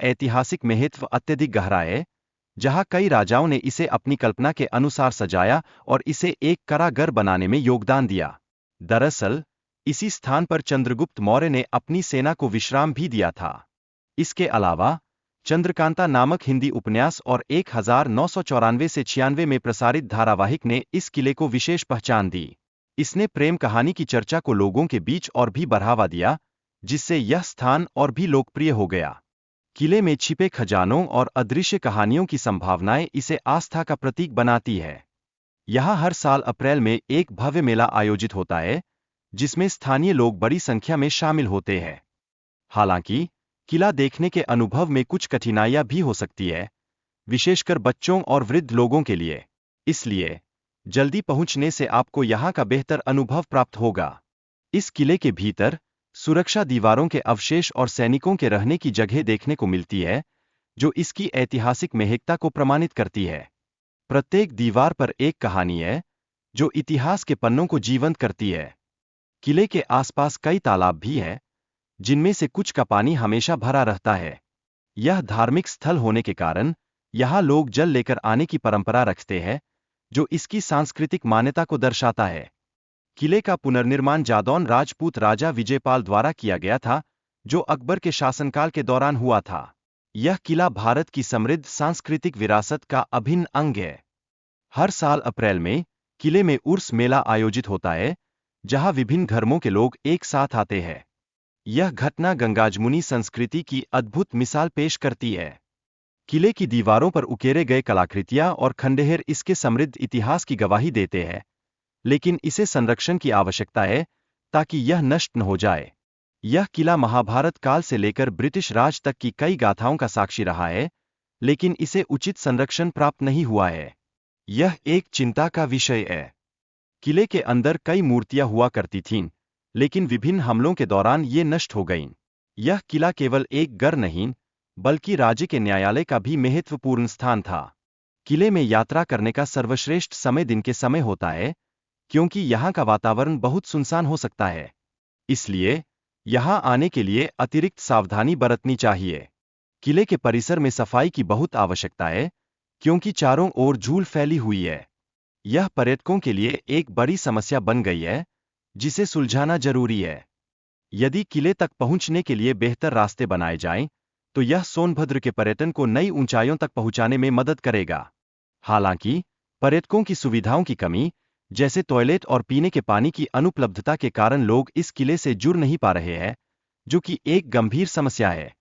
ऐतिहासिक महत्व अत्यधिक गहरा है, जहां कई राजाओं ने इसे अपनी कल्पना के अनुसार सजाया और इसे एक कारागार बनाने में योगदान दिया। दरअसल, इसी स्थान पर चंद्रगुप्त मौर्य ने अपनी सेना को विश्राम भी दिया था। इसके अलावा, चंद्रकांता नामक हिंदी उपन्यास और 1994 से 96 में प्रसारित धारावाहिक ने इस किले को विशेष पहचान दी। इसने प्रेम कहानी की चर्चा को लोगों के बीच और भी बढ़ावा दिया, जिससे यह स्थान और भी लोकप्रिय हो गया। किले में छिपे खजानों और अदृश्य कहानियों की संभावनाएं इसे आस्था का प्रतीक बनाती है। यहाँ हर साल अप्रैल में एक भव्य मेला आयोजित होता है, जिसमें स्थानीय लोग बड़ी संख्या में शामिल होते हैं। हालांकि, किला देखने के अनुभव में कुछ कठिनाइयां भी हो सकती है, विशेषकर बच्चों और वृद्ध लोगों के लिए। इसलिए, जल्दी पहुंचने से आपको यहाँ का बेहतर अनुभव प्राप्त होगा। इस किले के भीतर सुरक्षा दीवारों के अवशेष और सैनिकों के रहने की जगह देखने को मिलती है, जो इसकी ऐतिहासिक महत्ता को प्रमाणित करती है। प्रत्येक दीवार पर एक कहानी है, जो इतिहास के पन्नों को जीवंत करती है। किले के आसपास कई तालाब भी हैं, जिनमें से कुछ का पानी हमेशा भरा रहता है। यह धार्मिक स्थल होने के कारण यहाँ लोग जल लेकर आने की परंपरा रखते हैं, जो इसकी सांस्कृतिक मान्यता को दर्शाता है। किले का पुनर्निर्माण जादौन राजपूत राजा विजयपाल द्वारा किया गया था, जो अकबर के शासनकाल के दौरान हुआ था। यह किला भारत की समृद्ध सांस्कृतिक विरासत का अभिन्न अंग है। हर साल अप्रैल में किले में उर्स मेला आयोजित होता है, जहां विभिन्न धर्मों के लोग एक साथ आते हैं। यह घटना गंगाजमुनी संस्कृति की अद्भुत मिसाल पेश करती है। किले की दीवारों पर उकेरे गए कलाकृतियां और खंडहर इसके समृद्ध इतिहास की गवाही देते हैं, लेकिन इसे संरक्षण की आवश्यकता है, ताकि यह नष्ट न हो जाए। यह किला महाभारत काल से लेकर ब्रिटिश राज तक की कई गाथाओं का साक्षी रहा है, लेकिन इसे उचित संरक्षण प्राप्त नहीं हुआ है। यह एक चिंता का विषय है। किले के अंदर कई मूर्तियां हुआ करती थीं, लेकिन विभिन्न हमलों के दौरान ये नष्ट हो गईं। यह किला केवल एक गढ़ नहीं, बल्कि राज्य के न्यायालय का भी महत्वपूर्ण स्थान था। किले में यात्रा करने का सर्वश्रेष्ठ समय दिन के समय होता है, क्योंकि यहाँ का वातावरण बहुत सुनसान हो सकता है। इसलिए, यहाँ आने के लिए अतिरिक्त सावधानी बरतनी चाहिए। किले के परिसर में सफाई की बहुत आवश्यकता है, क्योंकि चारों ओर धूल फैली हुई है। यह पर्यटकों के लिए एक बड़ी समस्या बन गई है, जिसे सुलझाना जरूरी है। यदि किले तक पहुंचने के लिए बेहतर रास्ते बनाए जाएं, तो यह सोनभद्र के पर्यटन को नई ऊंचाइयों तक पहुंचाने में मदद करेगा। हालांकि, पर्यटकों की सुविधाओं की कमी, जैसे टॉयलेट और पीने के पानी की अनुपलब्धता के कारण लोग इस किले से जुड़ नहीं पा रहे हैं, जो कि एक गंभीर समस्या है।